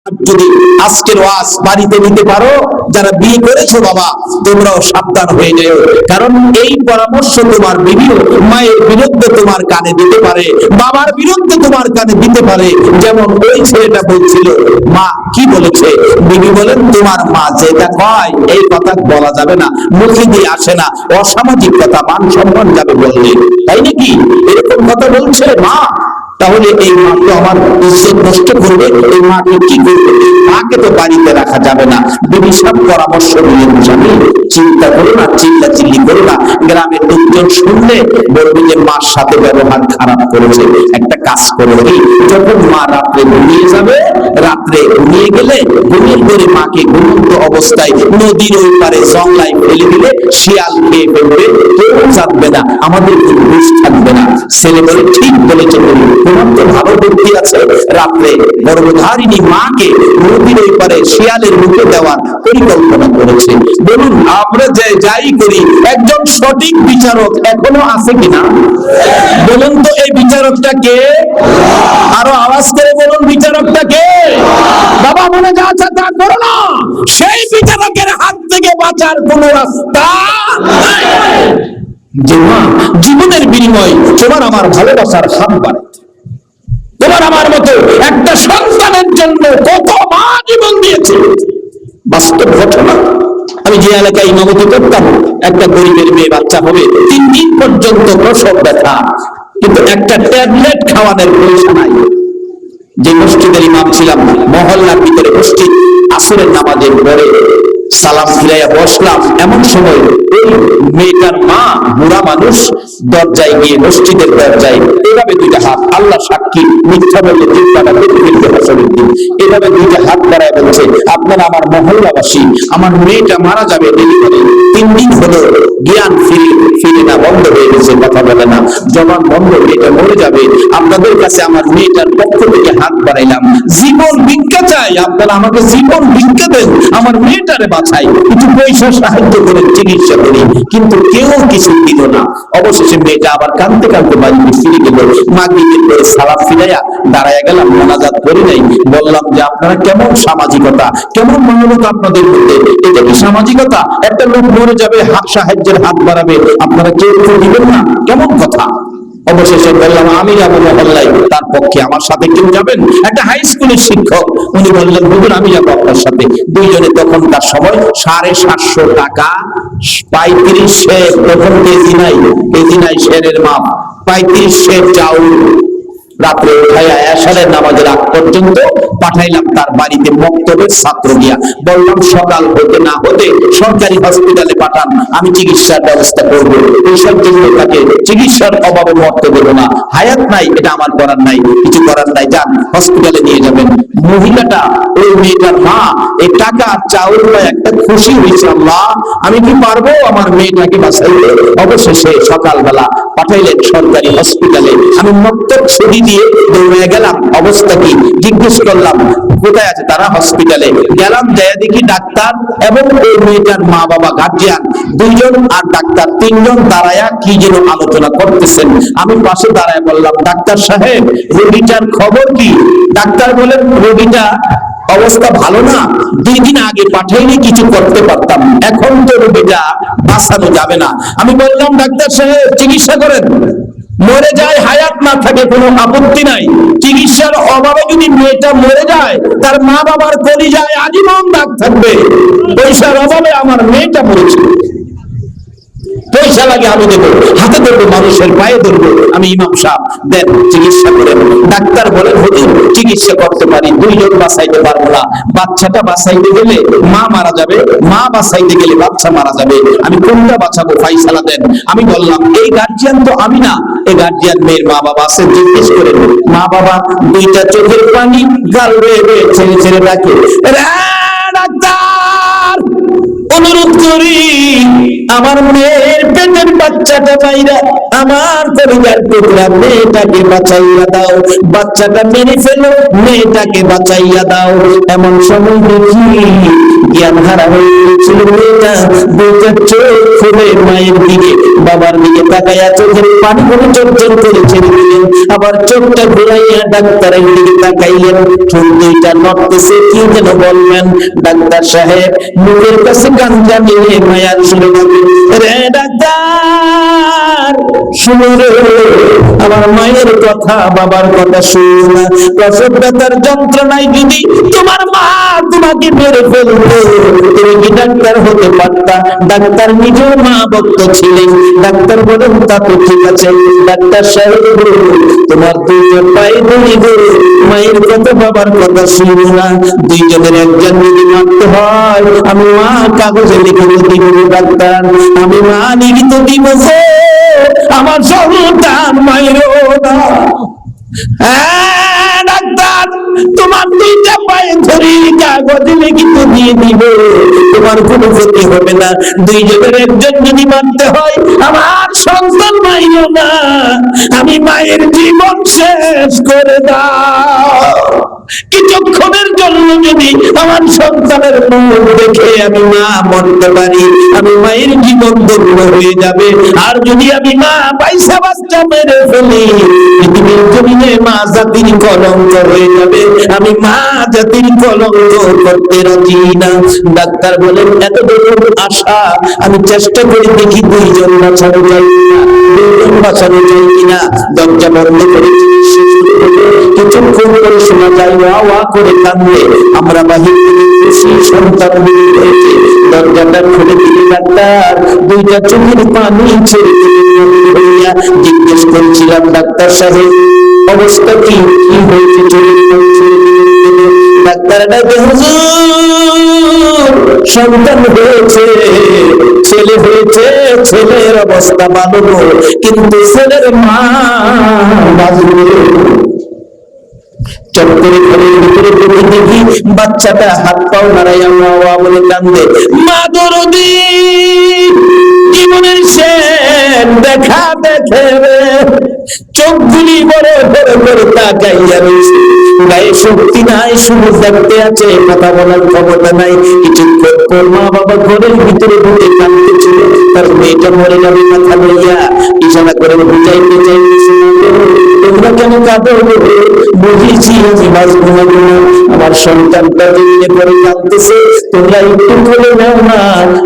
যদি আজকের ওয়াজ বাড়িতে নিতে পারো, যারা বিয়ে করেছো বাবা তোমরাও সাবধান হয়ে যাও, কারণ এই পরামর্শ তোমার বিবিও মায়ের বিরুদ্ধে তোমার কানে দিতে পারে, বাবার বিরুদ্ধে তোমার কানে দিতে পারে। যেমন ওই ছেলেটা বলছিল মা কি বলেছে, বিবি বলেন তোমার মা যেটা কয় এই কথা বলা যাবে না, মুখে দিয়ে আসে না, অসামাজিক কথা, মান সম্মান যাবে বললে, তাই নাকি এরকম কথা বলছে মা। তাহলে এই মা তো আমার ইজ্জত নষ্ট করবে, এই মাকে কি করবে? মাকে তো বাড়িতে রাখা যাবে না। বিবি সব পরামর্শ দিলেন স্বামী চিন্তা করো না, চিল্লা চিল্লি করো না, গ্রামের লোকজন শুনলে বলবে যে মার সাথে ব্যবহার খারাপ করেছে। একটা কাজ করো কি, যখন মা রাত্রে ঘুমিয়ে যাবে, রাত্রে ঘুমিয়ে গেলে ঘুমিয়ে করে মাকে ঘুমন্ত অবস্থায় নদীর ওই পারে জংলায় ফেলে দিলে শিয়াল খেয়ে ফেলবে, কেউ জানবে না, আমাদের ঘুষ থাকবে না। ছেলে বলে ঠিক বলেছে, তোমার তো ভালো বুদ্ধি আছে, রাত্রে গর্ভধারিণী মাকে নদীর ওই পারে শিয়ালের মুখে দেওয়ার পরিকল্পনা করেছে। বলুন আমরা যে যাই করি একজন সঠিক বিচারক এখনো আছে কিনা? বলুন তো এই বিচারকটা কে? আরো আওয়াজ করে বলুন বিচারকটা কে? বাবা মনে যা আছে তা করো না, সেই বিচারকের হাত থেকে বাঁচার কোন রাস্তা নাই। যে মা জীবনের বিনিময় তোমার আমার ভালোবাসার হাত বাড়ে, তোমার আমার মতো একটা সন্তানের জন্য কত মা জীবন দিয়েছে, বাস্তব ঘটনা। আমি যে এলাকায় ইমামতি করতাম, একটা গরিবের মেয়ে বাচ্চা হবে, 3 দিন পর্যন্ত প্রসব ব্যথা, কিন্তু একটা ট্যাবলেট খাওয়ানোর পয়সা নাই। যে মসজিদের ইমাম ছিলাম, মহল্লার ভিতরে মসজিদ, আসরের নামাজের পরে সালাম ফিরাইয়া বসলাম, এমন সময় এই মেয়েটার মা বুড়া মানুষ দরজায় গিয়ে, মসজিদের দরজায় এভাবে 2টা হাত, আল্লাহ সাক্ষী মিথ্যা বলে জিব্বাটা বেঁধে ফেলতে হাসরের দিন, এভাবে 2টা হাত বাড়ায় বলছে আপনারা আমার মহল্লাবাসী, আমার মেয়েটা মারা যাবে ডেলিভারি, 3 দিন হলো জ্ঞান ফিরে না, বন্ধ হয়ে গেছে, কথা বলে না, জবান বন্ধ, মেয়েটা মরে যাবে, আপনাদের কাছে আমার মেয়েটার পক্ষ থেকে হাত বাড়াইলাম, জীবন ভিক্ষা চাই, আপনারা আমাকে জীবন ভিক্ষা দেন, আমার মেয়েটারে বাঁচাই, কিছু পয়সা সাহায্য করে চিকিৎসা করি, কিন্তু কেউ কিছু দিল না। অবশেষে মেয়েটা আবার কাঁদতে কাঁদতে বাড়িতে ফিরে গেল, মাগরিবের পরে সালাম ফিরাইয়া দাঁড়ায় গেলাম, মোনাজাত করি নাই, বললাম যে আপনারা কেমন সামাজিকতা, কেমন মানবতা আপনাদের মধ্যে, এটা কি সামাজিকতা? একটা লোক মরে যাবে, হাত সাহায্যের হাত বাড়াবে, আপনারা কেউ দিবেন না, কেমন কথা? অবশেষে বললাম আমি যাবো মহল্লায়, তার পক্ষে আমার সাথে কেউ যাবেন? একটা হাই স্কুলের শিক্ষক, উনি বললেন হুজুর আমি যাবো আপনার সাথে। দুইজনে তখনকার সময় 750 টাকা, 35 সের, তখন কেজি নাই সেরের মাপ, 35 সের চাউল রাত্রে উঠাইয়া এশারের নামাজের আগ পর্যন্ত পাঠাইলাম তার বাড়িতে মক্তবের ছাত্র দিয়া, বললাম সকাল হতে না হতে সরকারি হসপিটালে পাঠান, আমি চিকিৎসার ব্যবস্থা করব, এইসব জন্য তাকে চিকিৎসার অভাবে মরতে দেবো না, হায়াত নাই, এটা আমার করার নাই, কিছু করার নাই, যান হসপিটালে নিয়ে যাবেন। মহিলাটা, ওই মেয়েটার মা এই টাকা চাউল পায় একটা খুশি হয়েছে, আল্লাহ আমি কি পারবো আমার মেয়েটাকে বাঁচাইতে। অবশেষে সকালবেলা পাঠাইলেন সরকারি হসপিটালে, আমি মক্তব ছুটি দিয়ে দৌড়ে গেলাম, অবস্থা কি জিজ্ঞেস করলাম, কোথায় আছে তারা? হসপিটালে গেলাম, যায় দেখি ডাক্তার এবং ওই মেয়েটার মা বাবা গার্জিয়ান 2 জন আর ডাক্তার 3 জন দাঁড়ায়া কি যেন আলোচনা করতেছেন। আমি পাশে দাঁড়ায় বললাম ডাক্তার সাহেব রোগীটার খবর কি? ডাক্তার বলেন রোগীটা অবস্থা ভালো না, 2 দিন আগে পাঠাইলে কিছু করতে পারতাম, এখন তো রোগীটা বাঁচানো যাবে না। আমি বললাম ডাক্তার সাহেব চিকিৎসা করেন, মরে যায় হায়াত না থাকে কোনো আপত্তি নাই, চিকিৎসার অভাবে যদি মেয়েটা মরে যায় তার মা বাবার কলিজায় আজীবন দাগ থাকবে, পয়সার অভাবে আমার মেয়েটা মরেছে, পয়সা লাগে আমি দেবো, হাতে ধরবো, মানুষের পায়ে ধরবো, আমি ইমাম সাহেব দেন চিকিৎসা করেন। ডাক্তার বলেন হুজুর চিকিৎসা করতে পারি, 2 জন বাঁচাইতে পারবো না, বাচ্চাটা বাঁচাইতে গেলে মা মারা যাবে, মা বাঁচাইতে গেলে বাচ্চা মারা যাবে, আমি কোনটা বাঁচাবো ফাইসালা দেন। আমি বললাম এই গার্জিয়ান তো আমি না, এই গার্জিয়ান মেয়ের মা বাবা আছে, জিজ্ঞেস করেন, মা বাবা 2টা চোখের পানি গাল বেয়ে ছেড়ে ছেড়ে ডাকে, ডাক্তার অনুরোধ করি আমার মেয়ের পেটের বাচ্চাটা বাইরা, আমার পরিবার টুকরা, মেয়েটাকে বাঁচাইয়া দাও, বাচ্চাটা মেরে ফেলো, মেয়েটাকে বাঁচাইয়া দাও। এমন সময় দেখি জ্ঞান হারা হয়ে গিয়েছিল মেয়েটা। দুইটা চোখ খুলে মায়ের দিকে বাবার দিকে তাকাইয়া চোখের পানিগুলো চরচর করে ছেড়ে দিলেন, আবার চোখটা ঘুরাইয়া ডাক্তারের দিকে তাকাইলেন। ঠোঁট দুইটা নড়তেছে, কি যেন বলবেন। ডাক্তার সাহেব মুখের কাছে গান জানিয়ে মায়ার শুনে বললেন, রে ডাক্তার শুনো রে, আমার মায়ের কথা বাবার কথা শুনো না। প্রসব ব্যথার যন্ত্রণায় যদি তোমার মা তোমাকে মেরে ফেলতো, তুমি কি ডাক্তার হতে পারতা? ডাক্তার নিজেও মা ভক্ত ছিলেন। ডাক্তার বলেন, তা তো ঠিক আছে ডাক্তার সাহেব, তোমার দুইজন পায়ে ধরে গো, মায়ের কথা বাবার কথা শুনো না। দুইজনের একজন যদি মারতে হয়, আমি মা কাগজে লিখে দিব ডাক্তার, আমি মা লিখিত দিব যে আমার সন্তান মায়েরও না। হ্যাঁ ডাক্তার, তোমার দুইটা পায়ে ধরে কাগজে লিখিত দিয়ে দিব, তোমার কোনো ক্ষতি হবে না। দুইজনের একজন যদি মানতে হয়, আমার সন্তান মাইও না, আমি মায়ের জীবন শেষ করে দাও। কিছুক্ষণের জন্য যদি আমার সন্তানের মুখ দেখে আমি মা মরতে পারি, আমি মায়ের জীবন ধন্য হয়ে যাবে। আর যদি আমি মা পয়সা বাচ্চা মেরে ফেলি, পৃথিবীর জমিনে মা জাতির কলঙ্ক হয়ে যাবে। আমি মা জাতির কলঙ্ক করতে রাজি না। ডাক্তার বলেন, এত বড় আশা, আমি চেষ্টা করে দেখি দুইজন বাঁচানো যায় কিনা, দুইজন বাঁচানো যায় কিনা। দরজা বন্ধ করে কিছুক্ষণ করে শোনা যায় ওয়া ওয়া করে কান্দে। আমরা বাহির থেকে খুশি সন্তান হয়েছে। দরজাটা খুলে দিলে ডাক্তার দুইটা চোখের পানি ছেড়ে দিলেন। জিজ্ঞেস করছিলাম, ডাক্তার সাহেব অবস্থা কি, কি হয়েছে? চোখের পানি ছেড়ে দিলেন। ডাক্তার ডাকে, হুজুর সন্তান হয়েছে, ছেলে হয়েছে, ছেলের অবস্থা ভালো, কিন্তু ছেলের মা বাঁচবে। চক্করে ঘরের ভিতরে দেখি বাচ্চাটা হাত পাও নাড়াইয়া মা বলে কান্দে। মা দরদি জীবনের শেষ দেখা দেখে চোখগুলি বড় বড় করে তাকাইয়া রয়েছে। গায়ে শক্তি নাই, শুধু দেখতে আছে, কথা বলার ক্ষমতা নাই। কিছুক্ষণ পর মা বাবা ঘরের ভিতরে ঢুকে কাঁদতেছিল। তার মেয়েটা মরে যাবে মাথা লইয়া ইশারা করে বুঝাইতে চাইতেছে, তোমরা কেন কাঁদো? বুঝেছি আমি বাঁচবো না, আমার সন্তানটা দিনে পরে কাঁদতেছে, তোমরা একটু করে নাও না,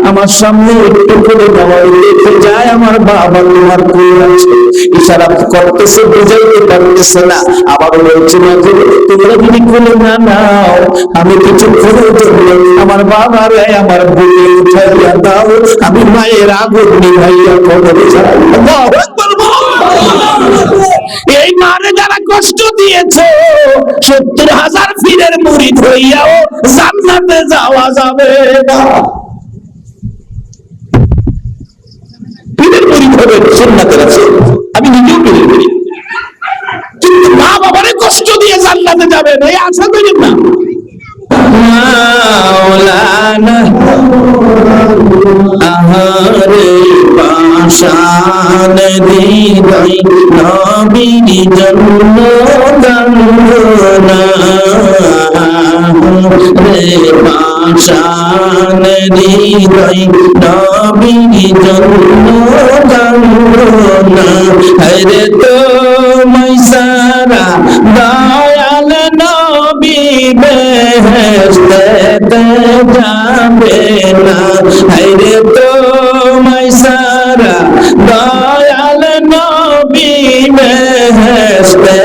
আমার সামনে একটু করে নাও, দেখে যায় আমার বাবা তোমার কোলে আছে। ইশারা করতেছে, বুঝাইতে পারতেছে না। আবার বলছে না যে তোমরা যদি কোলে না নাও, আমি কিছু করে দেবো, আমার বাবার আমার বুকে উঠাইয়া দাও, আমি মায়ের আগুন নিভাইয়া কবরে যাই। এই মারে যারা কষ্ট দিয়েছে, 70,000 পীরের মুরিদ হইয়াও জান্নাতে যাওয়া যাবে না। পীরের মুরিদ হবে সুন্নাতে রাসূল, আমি নিজেও পীরের মুরিদ, কিন্তু মা বাবারে কষ্ট দিয়ে জান্নাতে যাবে না, এই আশা করেন না। মাওলানা আহারে পাশান হৃদয় নবীর জন্য গানা রে, পাশান হৃদয় নবীর জন্য গানা। হরে তো মাইসারা দয়াল নবী বেহেশতে যাবে না। হরে তো মাইসারা দয়াল নবী বেহেশতে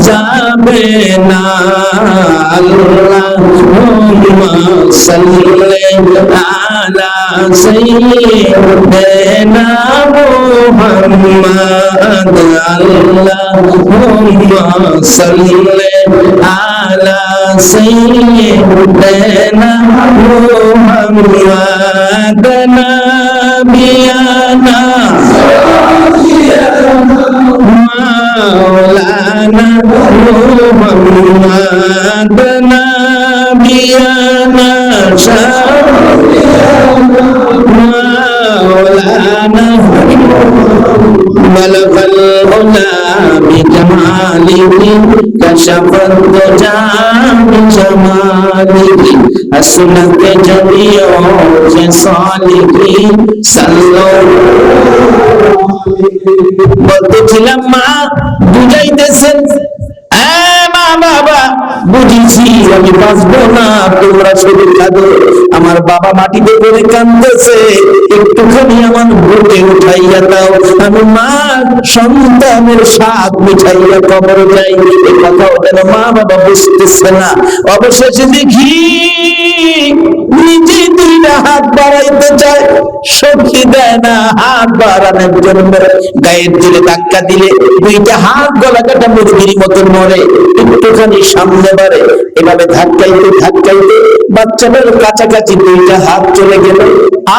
যাবে না। আল্লাহুম্মা সাল্লি আলা সাইয়্যিদিনা মুহাম্মাদ। আল্লাহুম্মা সাল্লি আলা সাইয়্যিদিনা মুহাম্মাদ নাবিয়ানা মাওলানা মুহাম্মাদ নাবিয়ানা মাওলানা বলগল হুনা বিজামালিহি কাশাফাত দুজা বিজামালিহি হাসনাত জামিউ খিসালিহি সাল্লাল্লাহু। বলতেছিলাম মা বুঝাইতেছেন, মা বাবা বুঝেছি আমি বাঁচবো না, তোমরা শুধু কাঁদো। আমার বাবা মাটিতে পড়ে কাঁদতেছে, একটুখানি আমার বুকে উঠাইয়া দাও, আমি মা সন্তানের স্বাদ মিঠাইয়া কবরে যাই। এই কথা ওদের মা বাবা বুঝতেছে না। অবশেষে দেখি নিজে দুইটা হাত বাড়াইতে চায়, শক্তি দেয় না হাত বাড়ানোর জন্য। গায়ের দিলে ধাক্কা দিলে দুইটা হাত গলা কাটা মুরগির মতন মরে, একটুখানি সামনে বাড়ে। এভাবে ধাক্কাইতে ধাক্কাইতে বাচ্চাটার কাছাকাছি দুইটা হাত চলে গেল,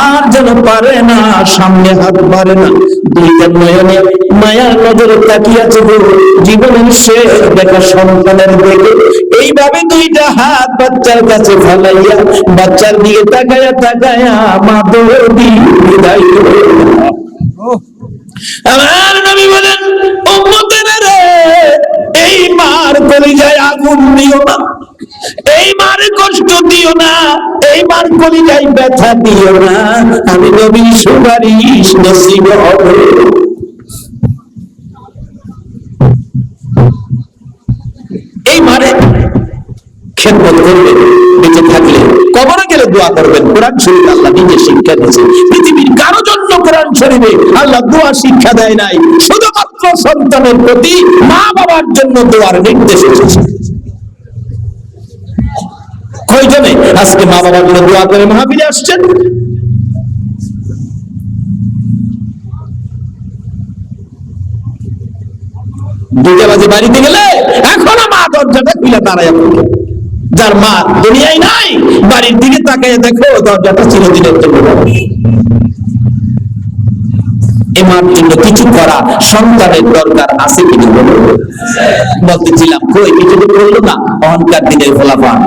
আর যেন পারে না, সামনে হাত বাড়ে না। দুইটা নয়নে মায়ার নজরে তাকিয়েছে জীবনের শেষ দেখা সন্তানের দিকে। এইভাবে দুইটা হাত বাচ্চার কাছে ফেলাইয়া বাচ্চার দিকে তাকায়া তাকায়া মা দৌড়ি বিদায় করে। আমার নবী বলেন, উম্মতেরা রে, এই মার কলিজায় আগুন দিও না, এই মার কষ্ট দিও না, এই মার কলিজায় ব্যথা দিও না, আমি নবীর সুপারিশ নসিব হবে। এই মারে খেদমত করবেন বেঁচে থাকলে, কবরে গেলে দোয়া করবেন। কোরআন শরীফ আল্লাহ নিজে শিক্ষা দিয়েছে, পৃথিবীর কারো জন্য কোরআন শরীফে আল্লাহ দোয়া শিক্ষা দেয় নাই, শুধুমাত্র সন্তানের প্রতি মা বাবার জন্য দোয়ার নির্দেশ এসেছে। কয়জনে আজকে মা বাবার জন্য দোয়া করে মাহফিলে আসছেন? দুইটা বাজে বাড়িতে গেলে এখনো মা দরজাটা খুলে দাঁড়ায় পড়ে। যার মা দুনিয়ায় নাই, বাড়ির দিকে তাকায় দেখো দরজাটা চিরদিনের জন্য। এই মার জন্য কিছু করা সন্তানের দরকার আছে কিনা বলতেছিলাম। কই কিছু তো করলো না, অহংকার দিনের ফলাফল।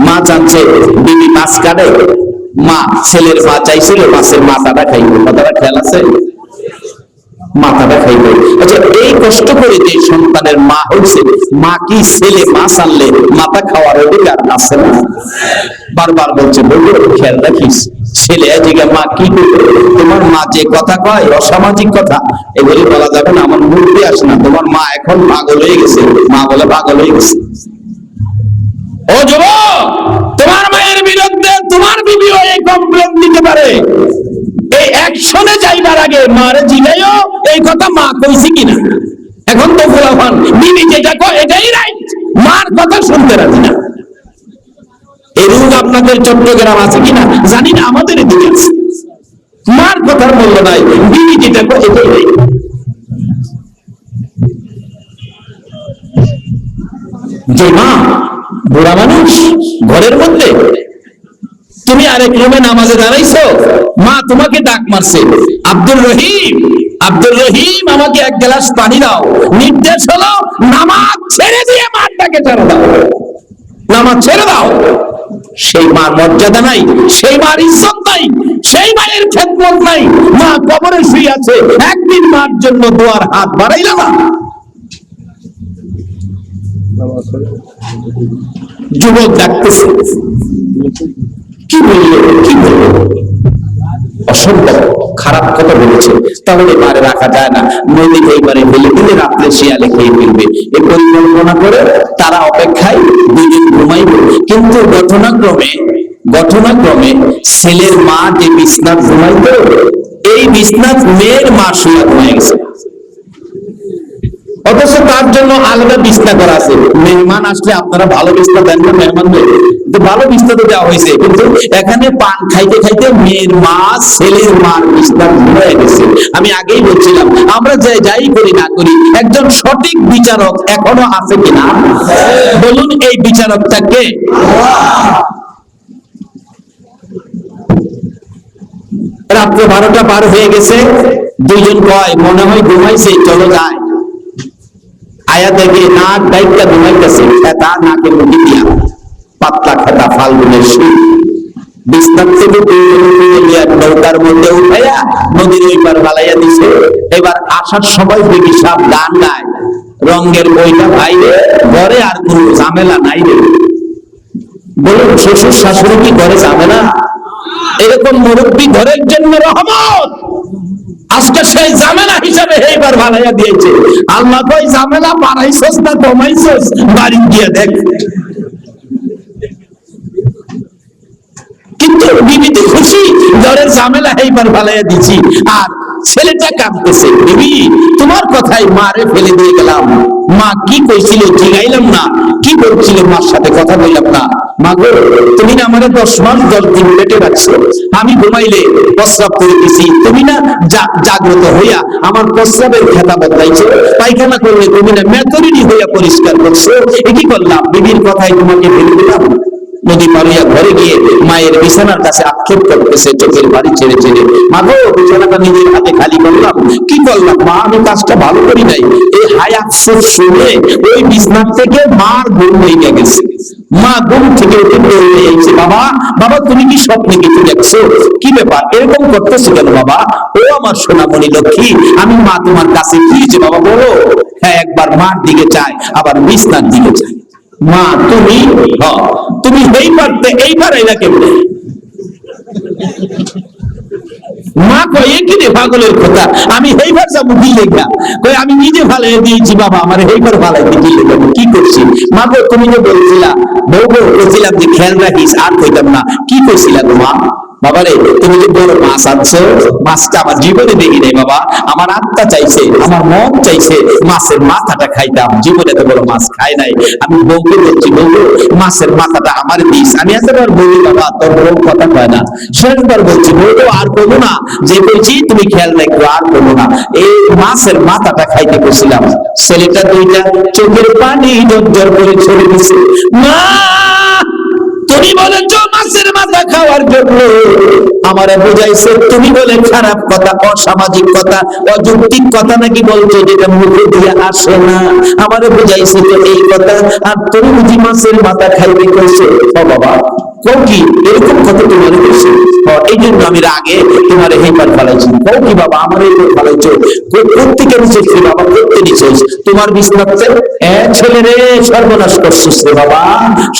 মা চাচ্ছে বিবি মাছ কাটে, মা ছেলের মা চাইছিল মাছের মাথাটা খাইবে। কথাটা খেয়াল আছে? মাথাটা খাইবে। আচ্ছা, এই কষ্ট করে যে সন্তানের মা হয়েছে, মা কি ছেলে মাছ আনলে মাথা খাওয়ার অধিকার আছে না? বারবার বলছে বলবো খেয়াল রাখিস। ছেলে জিজ্ঞা মা কি করবে, তোমার মা যে কথা কয় অসামাজিক কথা এগুলি বলা যাবে না, আমার মুখে আসে না। তোমার মা এখন পাগল হয়ে গেছে। মা বলে পাগল হয়ে গেছে। ও যুবক, তোমার মায়ের বিরুদ্ধে তোমার বিবিও এই কমপ্লেন দিতে পারে। এই অ্যাকশনে যাইবার আগে মারে জিগাইও এই কথা মা কইছে কিনা। এখন তো ফুলাফান বিবি যেটা কয় এটাই রাইট, মার কথা শুনতে রাজি না। এই রোগ আপনাদের চট্টগ্রাম আছে কিনা জানি না, আমাদের এদিকে আছে। মার কথার মূল্য নাই, বিবি যেটা কয় এটাই রাইট। যে মা বুড়া মানুষ ঘরের মধ্যে, তুমি আরেক রুমে নামাজে দাঁড়াইছো, মা তোমাকে ডাক মারছে, আব্দুর রহিম, আব্দুর রহিম আমাকে এক গ্লাস পানি দাও। নির্দেশ হলো নামাজ ছেড়ে দিয়ে মার ডাকে ছেড়ে দাও, নামাজ ছেড়ে দাও। সেই মার মর্যাদা নাই, সেই মার ইজ্জত নাই, সেই মায়ের খেদমত নাই। মা কবরে শুয়ে আছে, একদিন মার জন্য দোয়ার হাত বাড়াইলা না। যুবক ডাকতেছে, কি বললো, কি বলবো, অসম্ভব খারাপ কথা বলেছে। তাহলে মারে রাখা যায় না, নদী এইবারে ফেলে দিলে রাত্রে শিয়ালে খেয়ে ফেলবে। এই পরিকল্পনা করে তারা অপেক্ষায় দুদিন ঘুমাইবে। কিন্তু ঘটনাক্রমে ছেলের মা যে বিছনাত ঘুমাইতো, এই বিছনাত মেয়ের মা শুয়ে ঘুমাই গেছে। অথচ তার জন্য আলাদা বিছনা করা আছে। মেহমান আসলে আপনারা ভালো বিছনা দেন না মেহমানদের? ভালো বিছনা তো দেওয়া হয়েছে, কিন্তু এখানে পান খাইতে খাইতে মেয়ের মা ছেলের মার বিছনা ঘুমিয়ে গেছে। আমি আগেই বলছিলাম, আমরা যাই করি না করি, একজন সঠিক বিচারক এখনো আছে কিনা বলুন? এই বিচারকটা কে? রাত্রে 12টা পার হয়ে গেছে, দুইজন কয় মনে হয় ঘুমাইছে, চলো যায়। আয়া দেখে নাক ডাইকটা ঘুমাইতেছে, খেতা নাকে মুখি দিয়া, পাতলা খেতা ফাল্গুনের শীত। বিছনার থেকে নৌকার মধ্যে উঠাইয়া নদীর ওই পার বালাইয়া দিছে। এবার আসার সময় দেখি সব গান গায়, রঙের বইটা বাইরে, ঘরে আর কোনো ঝামেলা নাই রে। বলুন, শ্বশুর শাশুড়ি কি ঘরে ঝামেলা? এরকম মুরব্বী ঘরের জন্য রহমত। আজকে সেই ঝামেলা হিসাবে এইবার ভালাইয়া দিয়েছে। আল্লাহ কই, ঝামেলা বাড়াইছস না কমাইছস, বাড়ি গিয়ে দেখ। কিন্তু বিবিতে খুশি, ঘরের ঝামেলা এইবার ভালাইয়া দিছি। আর ছেলেটা কাঁদতেছে, বিবি তোমার কথাই মারে ফেলে দিয়ে গেলাম, মা কি কইছিল জিগাইলাম না, কি বলছিল মার সাথে কথা বললাম না। মা গো, তুমি না আমারে 10 মাস 10 দিন পেটে রাখছো, আমি ঘুমাইলে প্রস্রাব করে দিছি, তুমি না জাগ্রত হইয়া আমার প্রস্রাবের খেতা বদলাইছো, পায়খানা করলে তুমি না মেতরিনি হইয়া পরিষ্কার করছো, এ কি করলাম? বিবির কথাই তোমাকে ফেলে দিলাম। নদী পারিয়া ঘরে গিয়ে মায়ের বিছানার কাছে আক্ষেপ করতেছে, চোখের বাড়ি ছেড়ে ছেড়ে। মা গো, বিছানাটা নিজের হাতে খালি করলাম, কি করলাম মা, আমি কাজটা ভালো করি নাই। এই হায় আফসোস শুনে ওই বিছানা থেকে মার ঘুম ভেঙে গেছে। মা ঘুম থেকে উঠে দৌড়ে এসেছে, বাবা বাবা তুমি কি স্বপ্নে কিছু দেখছো? কি ব্যাপার, এরকম করতেছো কেন বাবা? ও আমার সোনামণি লক্ষ্মী, আমি মা তোমার কাছে গিয়েছি বাবা, বলো। হ্যাঁ, একবার মার দিকে চায়, আবার বিছানার দিকে চায়। মা তুমি, তুমি এইবার এলা কেমনে? মা কয়ে কি রে পাগলের কথা, আমি এইবার যাবো কি লেখা? কই আমি নিজে ভালাই দিয়েছি বাবা, আমার এইবার ভালাই দিয়ে কি লেখা? কি করছি? মা গো, তুমি যে বলছিলা বউ বলছিলাম যে খেয়াল রাখিস, আর কইতাম না, কি কইছিলা গো মা? বাবা রে, তুমি যে বড় মাছ আনছো, মাছটা আমার জীবনে দেখি নাই বাবা, আমার আত্মা চাইছে, আমার মন চাইছে মাছের মাথাটা খাইতাম, জীবনে তো বড় মাছ খাই নাই। আমি বউকে বলছি, বউ মাছের মাথাটা আমার দিস। আমি এতবার বলি বাবা, তোর বউ কথা কয় না। শেষবার বলছি, বউ আর বলবো না, যে বলছি তুমি খেয়াল রাখবো, আর বলবো না। এই মাছের মাথাটা খাইতে বসছিলাম, ছেলেটা দুইটা চোখের পানি জোর করে ছড়ে দিছে। মা তুমি বলেছ মাছের মাথা খাওয়ার জন্য, আমারে বুঝাইছে তুমি বলে খারাপ কথা, অসামাজিক কথা, অযৌক্তিক কথা নাকি বলছো, যেটা মুখে দিয়ে আসে না। আমারে বুঝাইছে তো এই কথা, আর তুমি বুঝি মাছের মাথা খাইতে কইছো? ও বাবা, কি এরকম কথা তোমার কইছে? এই জন্য আমি আগে তোমার এইবার ফেলাইছি। কি বাবা, আমার এইবার ফেলাইছো? করতে কেন চেয়েছি বাবা, করতে নিছিস তোমার বিছনাতে? ছেলে রে, সর্বনাশ করছিস রে বাবা,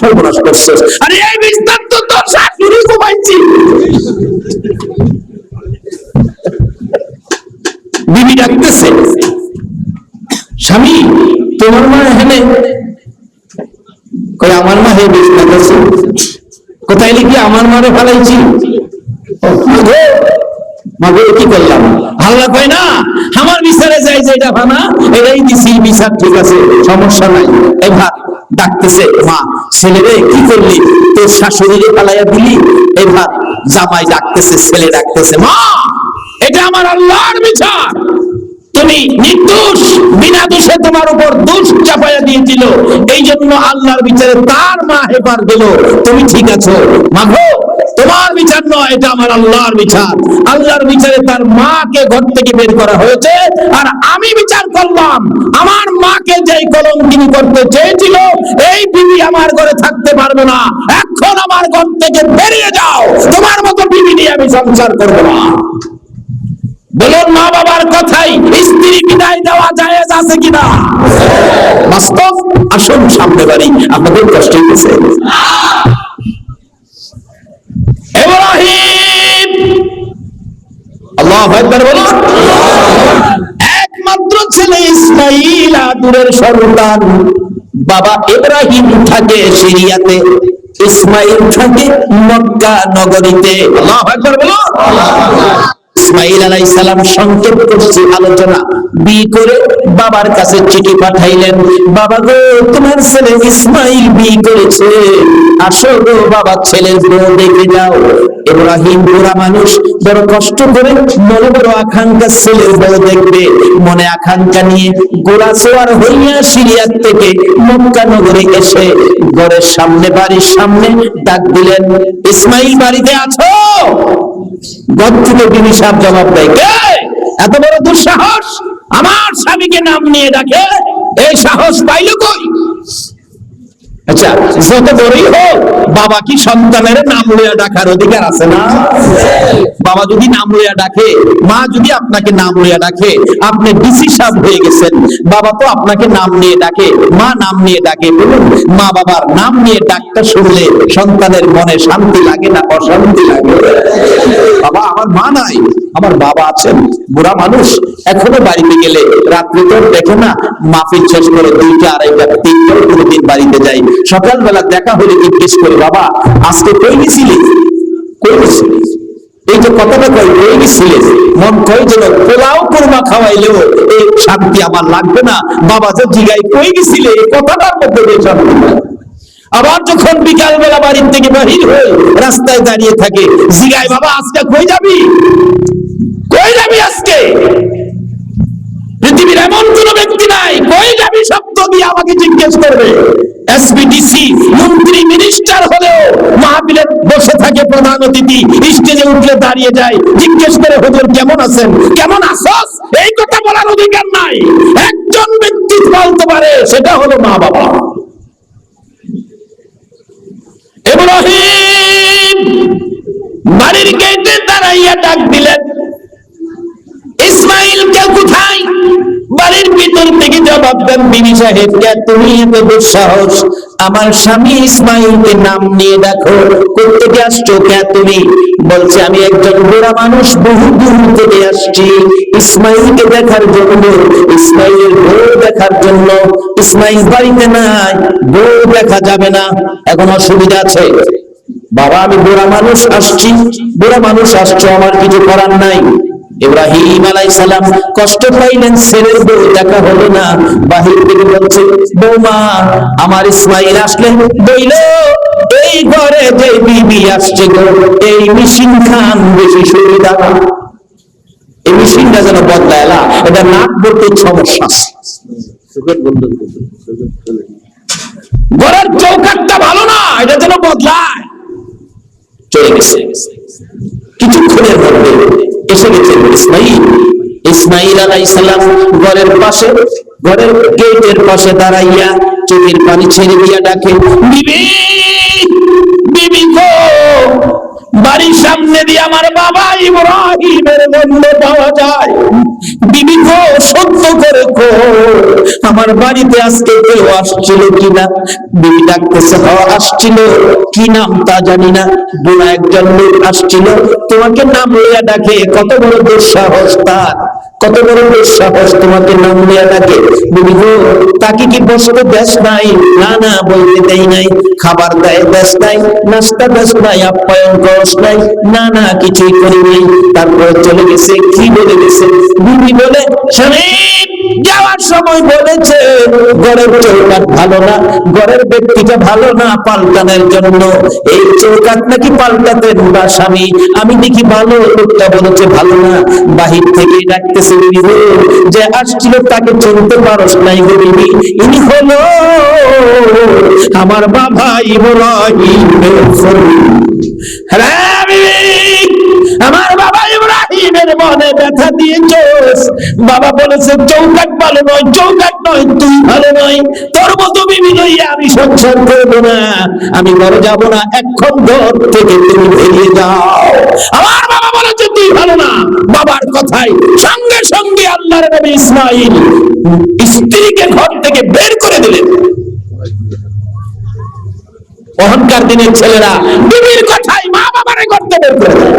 সর্বনাশ করছিস। আরে এই বিছনাত তো তোর শাশুড়ি ঘুমাইছি। বিবি ডাকতেছে, স্বামী তোমার মা এখানে? কই আমার মা হে বিছনাতে আছে। কোথায় লিখি আমার মারে ফেলাইছি? মাগো কি করলাম? আল্লাহ কয় না, আমার বিচারে যাই যে এটা ভানা, এটাই দিছি, বিচার ঠিক আছে, সমস্যা নাই। এবার ডাকতেছে, মা ছেলেরে কি করলি, তোর শাশুড়িরে পালাইয়া দিলি। এবার জামাই ডাকতেছে, ছেলে ডাকতেছে, মা এটা আমার আল্লাহর বিচার, তুমি নির্দোষ, বিনা দোষে তোমার উপর দোষ চাপাইয়া দিয়েছিল, এই জন্য আল্লাহর বিচারে তার মা হেফার দিল, তুমি ঠিক আছো। মাগো তোমার বিচার নয়, এটা আমার আল্লাহর বিচার। আল্লাহর বিচারে তার মাকে ঘর থেকে বের করা হয়েছে, আর আমি বিচার করলাম আমার মাকে যেই কলঙ্কিনী করতে চেয়েছিল, এই বিবি আমার ঘরে থাকতে পারবে না, এখন আমার ঘর থেকে বেরিয়ে যাও, তোমার মতো বিবি নিয়ে আমি সংসার করবো না। বলুন, মা বাবার কথাই স্ত্রী বিদায় দেওয়া জায়েজ আছে কিনা? বাস্তব। আসুন সামনে বাড়ি, আপনাদের কষ্ট হচ্ছে। ইব্রাহিম, আল্লাহু আকবার বলুন। একমাত্র ছেলে ইসমাঈল, আদরের সন্তান। বাবা ইব্রাহিম থাকে সিরিয়াতে, ইসমাঈল থাকে মক্কা নগরীতে। আল্লাহু আকবার বলুন। ইসমাঈল আলাইহিস সালাম সংক্ষেপ করছে আলোচনা, বিয়ে করে বাবার কাছে চিঠি পাঠাইলেন, বাবা গো তোমার ছেলে ইসমাঈল বিয়ে করেছে, আসো গো বাবা ছেলের বউ দেখে যাও। ইব্রাহিম বুড়া মানুষ, বড় কষ্ট করে মনে বড় আকাঙ্ক্ষা ছেলের বউ দেখবে, মনে আকাঙ্ক্ষা নিয়ে গোড়াচোয়ার হইয়া সিরিয়া থেকে মক্কা নগরে এসে ঘরের সামনে, বাড়ির সামনে ডাক দিলেন, ইসমাঈল বাড়িতে আছো? ঘর থেকে বিবি সাহেব জবাব দেয়, কে এত বড় দুঃসাহস আমার স্বামীকে নাম নিয়ে ডাকে? এই সাহস পাইল কই? আচ্ছা, যত বড়ই হোক বাবা কি সন্তানের নাম লইয়া ডাকার অধিকার আছে না? বাবা যদি নাম লইয়া ডাকে, মা যদি আপনাকে নাম লইয়া ডাকে, আপনি ডিসি সাহেব হয়ে গেছেন, বাবা তো আপনাকে নাম নিয়ে ডাকে, মা নাম নিয়ে ডাকে। বলুন, মা বাবার নাম নিয়ে ডাকটা শুনলে সন্তানের মনে শান্তি লাগে না অশান্তি লাগে? বাবা আমার মা নাই, আমার বাবা আছেন, বুড়া মানুষ, এখনো বাড়িতে গেলে রাত্রি তো দেখে না, মাহফিল শেষ করে 2টা 2:30 3টাও কোনোদিন বাড়িতে যাই, সকালবেলা দেখা হলে জিজ্ঞেস করে, বাবা আজকে কই গেছিলি, কই গেছিলি? এই যে কথাটা কই, কই গেছিলে, মন কই যেন পোলাও কুরমা খাওয়াইলেও এই শান্তি আমার লাগবে না। বাবা যে জিগাই কই গেছিলে, এই কথাটার মধ্যে যে শান্তি। আবার যখন বিকাল বেলা বাড়ির থেকে বাহির হয়ে রাস্তায় দাঁড়িয়ে থাকে, জিগাই বাবা আজকে কই যাবি, কই যাবি আজকে? পৃথিবীর এমন কোন ব্যক্তি নাই কই যাবি শব্দ দিয়ে আমাকে জিজ্ঞেস করবে। এসবিডিসি মন্ত্রী মিনিস্টার হলেও মাহফিলে বসে থাকে প্রধান অতিথি, স্টেজে উঠলে দাঁড়িয়ে যায়, জিজ্ঞেস করে হুজুর কেমন আছেন, কেমন আছস, এই কথা বলার অধিকার নাই। একজন ব্যক্তি বলতে পারে, সেটা হলো মা বাবা। ইব্রাহিম বাড়ির গেটে দাঁড়াইয়া ডাক দিলেন, ইসমাইল কে কোথায়? বাড়ির ভিতর থেকে জবাব দেন, বিবি সাহেব কে তুমি এত দুঃসাহস, আমার স্বামী ইসমাইলকে নাম নিয়ে দেখো, কোথেকে আসছো কে তুমি? বলছে আমি একজন বুড়া মানুষ, বহু দূর থেকে আসছি ইসমাইলকে দেখার জন্য, ইসমাইলের বউ দেখার জন্য। ইসমাইল বাড়িতে নাই, বউ দেখা যাবে না, এখন অসুবিধা আছে। বাবা আমি বুড়া মানুষ আসছি, বুড়া মানুষ আসছো, আমার কিছু করার নাই। ইব্রাহিম আলাইহিস সালাম কষ্ট পাইলেন, ছেলের বউ দেখা হলো না, বাহির থেকে বলছে, বৌমা আমার ইসমাইল আসলেন, বইল এই ঘরে যে বিবি আসছে গো, এই মেশিন খান বেশি সুবিধা না, এই মেশিনটা যেন বদলায়লা, এটা নাক বলতে সমস্যা, ঘরের চৌকাঠটা ভালো না, এটা যেন বদলায়। চলে গেছে, কিছুক্ষণের মধ্যে এসে গেছে ইসমাইল। ইসমাইল আলাইহিস সালাম ঘরের পাশে, ঘরের গেটের পাশে দাঁড়াইয়া চোখের পানি ছেড়ে দিয়া ডাকে, বিবি, বিবি গো, বাড়ির সামনে দিয়ে আমার বাবা ইব্রাহিমের গন্ধ পাওয়া যায়, বিবি গো সত্য করে গো, আমার বাড়িতে আজকে কেউ আসছিল কিনা? বিবি ডাকতেছে, আসছিল, কি নাম তা জানি না, বুড়া একজন লোক আসছিল, তোমাকে নাম লইয়া ডাকে, কত বড় দুঃসাহস তার, কত বড় দুঃসাহস তোমাকে নাম লইয়া ডাকে। বিবি গো তাকে কি বসতে দেশ নাই? না না বলতে দেই নাই। খাবার দেয় দেশ নাই, নাস্তা দেশ নাই, আপ্যায়ন করস নাই? না না কিছুই করি নাই। তারপর চলে গেছে, কি বলে গেছে? বিবি বলে, স্বামী যাওয়ার সময় বলেছে ঘরের চৌকাঠ ভালো না, ঘরের ব্যক্তিটা ভালো না, পাল্টানোর জন্য এই চৌকাঠ নাকি পাল্টাতেন বা স্বামী, আমি দেখি ভালো, লোকটা বলেছে ভালো না। বাহির থেকে ডাকতেছে, বিবি যে আসছিল তাকে চিনতে পারস নাই গো বিবি, ইনি হলো আমার বাবা ইব্রাহিম। আমার বাবা ইব্রাহিমের মনে ব্যথা দিয়েছিস। বাবা বলেছে চৌকাঠ ভালো নয়, চৌকাঠ নয়, তুই ভালো নয়, তোর মতো বিবি লইয়া আমি সংসার করবো না, আমি ঘরে যাব না, এখন ঘর থেকে তুমি বেরিয়ে যাও। আমার বাবা বলেছে তুই ভালো না, বাবার কথাই সঙ্গে সঙ্গে আল্লাহর নবী ইসমাইল স্ত্রীকে ঘর থেকে বের করে দিলেন। অহংকার দিনের ছেলেরা বিবির কথাই মা বাবারে ঘর থেকে বের করে দেয়,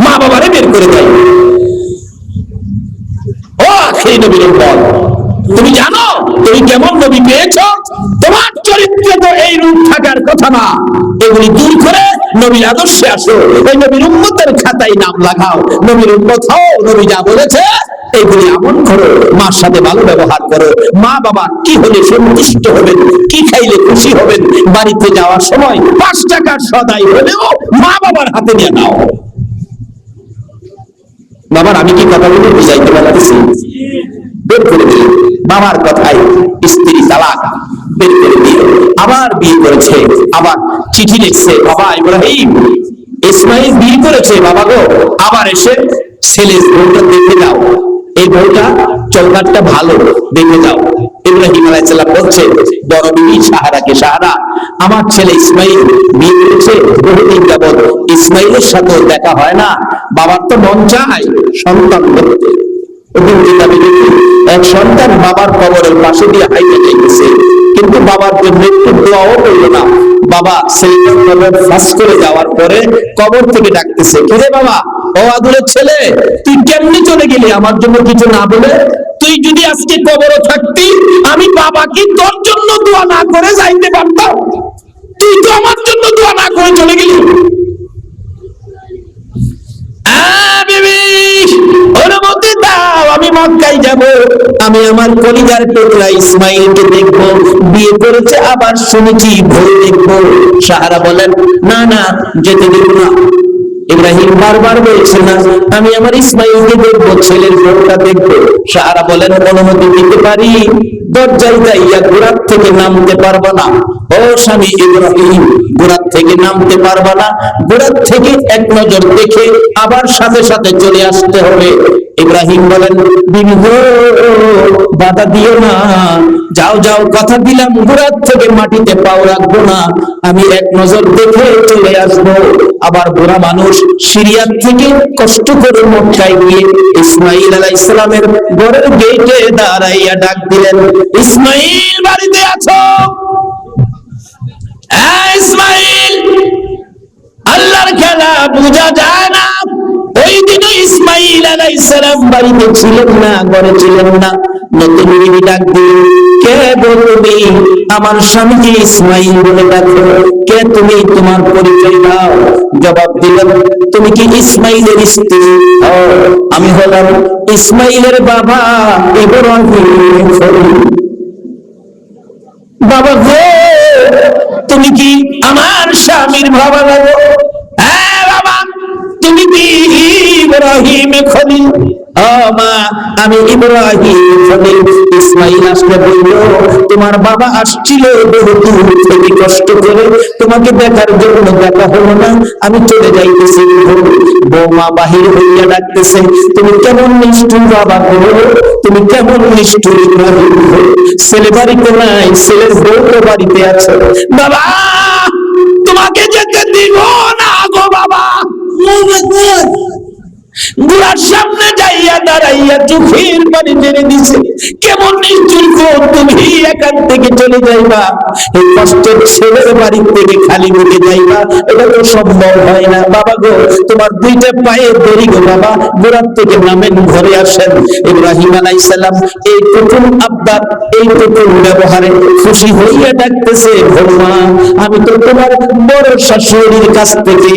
মা বাবারে বের করে দেয়। ও আখিরি নবীর উম্মত, তুমি জানো তুমি কেমন নবী পেয়েছো? তোমার চরিত্রে তো এই রূপ থাকার কথা না, এগুলি দূর করে নবীর আদর্শে আসো, ওই নবীর উম্মতের খাতায় নাম লাগাও, নবীর উম্মত হও, নবী যা বলেছে এগুলি আমল করো, মার সাথে ভালো ব্যবহার করো, মা বাবা কি হলে সন্তুষ্ট হবেন, কি খাইলে খুশি হবেন, বাড়িতে যাওয়ার সময় 5 টাকার সদাই হলেও মা বাবার হাতে নিয়ে নাও। বাবার আমি কি কথা বলে বুঝাইতে পারতেছি? বের করে দিল বাবার কথাই স্ত্রী তালাক, বের করে দিল, আবার বিয়ে করেছে, আবার চিঠি লিখছে, বাবা ইব্রাহিম ইসমাইল বিয়ে করেছে, বাবা গো আবার এসে ছেলের বউটা দেখে দাও, এই বউটা চৌকাঠটা ভালো দেখে যাও। ইব্রাহিম আলাইহিস সালাম বলছে বড় বিবি সাহারাকে, সাহারা আমার ছেলে ইসমাইল বিয়ে করেছে বহুদিন যাবত, ইসমাইলের সাথে দেখা হয় না, বাবার তো মন চায় সন্তান দেখতে। এক সন্তান বাবার কবরের পাশে দিয়ে হাইটে যাইতেছে, কিন্তু বাবার জন্য একটু দোয়াও করলো না। বাবা ছেলেটার কবর ফাঁস করে যাওয়ার পরে কবর থেকে ডাকতেছে, কিরে বাবা, ও আদুরের ছেলে, তুই কেমনি চলে গেলি আমার জন্য কিছু না বলে? তুই যদি আজকে কবরে থাকতি, আমি বাবাকে তোর জন্য দোয়া না করে যাইতে পারতাম, তুই তো আমার জন্য দোয়া না করে চলে গেলি। অনুমতি দাও, আমি মক্কায় যাব, আমি আমার কলিজার টুকরা ইসমাইলকে দেখবো, বিয়ে করেছে আবার শুনেছি ভয় দেখবো। সাহারা বলেন না না, যেতে দেব না। ইব্রাহিম বারবার বলছে না, আমি আমার ইসমাইলকে দেখবো, ছেলের বউটা দেখবো। সাহারা বলেন অনুমতি দিতে পারি, দরজায় যাইয়া ঘোড়ার থেকে নামতে পারবা না। ও স্বামী ইব্রাহিম, ঘোড়ার থেকে নামতে পারবা না, ঘোড়ার থেকে এক নজর দেখে আবার সাথে সাথে চলে আসতে হবে। ইব্রাহিম বলেন বিবি গো, বাধা দিও না, যাও যাও, কথা দিলাম ঘোড়ার থেকে মাটিতে পাও রাখবো না, আমি এক নজর দেখে চলে আসবো। আবার বুড়া মানুষ সিরিয়ার থেকে কষ্ট করে মক্কায় গিয়ে ইসমাইল আলাইহিস সালামের ঘরের গেটে দাঁড়াইয়া ডাক দিলেন, ইসমাইল বাড়িতে আছো? ইসমাইল, আল্লাহর খেলা বোঝা যায় না। ওই দিন ইসমাইল আলাইহিস সালাম বাড়িতে ছিলেন না, ঘরে ছিলেন না। নতুন বিবি ডাক দিলেন, কে বলবি? আমার স্বামীকে ইসমাইল বলে ডাকো। কে তুমি? তোমার পরিচয় দাও। জবাব দিলেন, তুমি কি ইসমাইলের স্ত্রী? আমি হলাম ইসমাইলের বাবা ইব্রাহিম। বাবা গো, তুমি কি আমার স্বামীর বাবা লাগো? হ্যাঁ বাবা, তুমি কি ইব্রাহিম খলিল? মা, আমি ইব্রাহিম খলিল। ইসমাইল আসলে বলল, তোমার বাবা আসছিল বহু দূর থেকে কষ্ট করে, তোমাকে দেখার জন্য দেখা হলো না, আমি চলে যাইতেছি। বৌমা বাহির হইয়া ডাকতেছে, তুমি কেমন নিষ্ঠুর বাবা গো, তুমি কেমন নিষ্ঠুর ইব্রাহিম। ছেলে বাড়িতে নাই, ছেলের বউ তো বাড়িতে আছে। বাবা, তোমাকে যেতে দিব না গো বাবা। বুড়ার সামনে যাইয়া দাঁড়াইয়া চোখের পানি টেনে দিছে, কেমন নিষ্ঠুর গো, তুমি এখান থেকে চলে যাইবা, এই কষ্টের ছেলের বাড়ি থেকে খালি মুখে যাইবা, এটা তো সম্ভব হয় না। বাবা গো, তোমার দুইটা পায়ে ধরি গো বাবা, বুড়ার থেকে নামেন, ঘরে আসেন। ইব্রাহিম আলাইহিস সালাম এই প্রথম আব্বার, এই প্রথম ব্যবহারে খুশি হইয়া ডাকতেছে, বৌমা, আমি তো তোমার বড় শাশুড়ির কাছ থেকে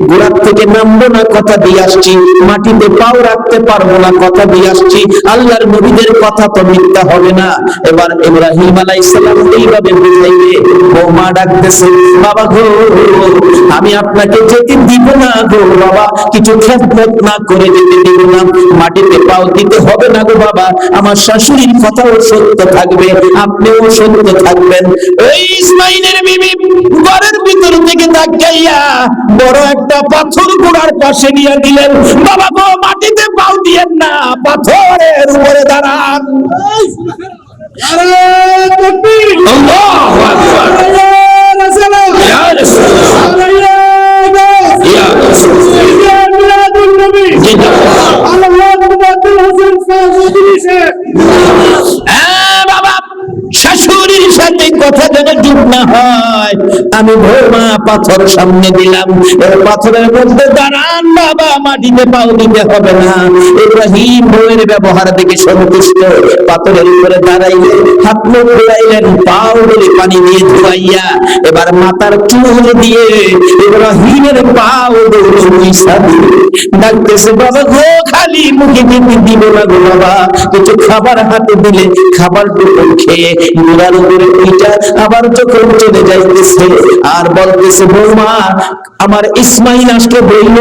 বুড়ার থেকে নামবো না কথা দিয়ে আসছি, মাটিতে পাও রাখতে পারবো না কথা দিয়ে আসছি, আল্লাহর নবীদের কথা তো মিথ্যা হবে না। এবার ইব্রাহিম আলাইহিস সালাম এইভাবে বুঝাইবে। বৌমা ডাকতেছে, বাবা গো, আমি আপনাকে যেতে দিব না গো বাবা, কিছু খেদমত না করে যেতে দিব না, মাটিতে পাও দিতে হবে না গো বাবা, আমার শাশুড়ির কথাও সত্য থাকবে, আপনিও সত্য থাকবেন। এই ইসমাইলের বিবি ঘরের ভিতর থেকে ধাক্কাইয়া বড় একটা পাথর গোড়ার পাশে নিয়ে দিলেন। বাবা গো, মাটিতে পাও দিয়েন না, পাথরের উপরে দাঁড়ান। বাবা, শাশুড়ির সাথে কথা যেন চুপ না হয়, আমি বৌমা পাথর সামনে দিলাম, পাথরের মধ্যে দাঁড়ান বাবা, মাটিতে পাও দিতে হবে না। ইব্রাহিম বউয়ের ব্যবহার দেখে সন্তুষ্ট, পাথরের উপরে দাঁড়াইলে হাত মুখ ধুলাইলেন, পাও বলে পানি দিয়ে ধুলাইয়া এবার মাথার চুল দিয়ে ইব্রাহিমের পাও ডাকতেছে, বাবা গো, খালি মুখে যেতে দিব না গো বাবা, কিছু খাবার হাতে দিলে খাবার টুকু খেয়ে মুড়ার উপরে পিঠা আবার যখন চলে যাইতেছে আর বলতেছে, বৌমা, আমার ইসমাইল আজকে বলল,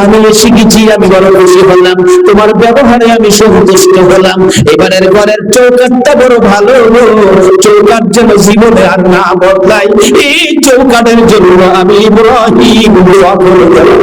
আমি এসে গেছি, আমি বড় খুশি হলাম, তোমার ব্যবহারে আমি সন্তুষ্ট হলাম। এবারের ঘরের চৌকাঠটা বড় ভালো, চৌকাঠ যেন জীবনে আর না বদলাই, এই চৌকাঠের জন্য আমি ইব্রাহিম দোয়া করে গেলাম।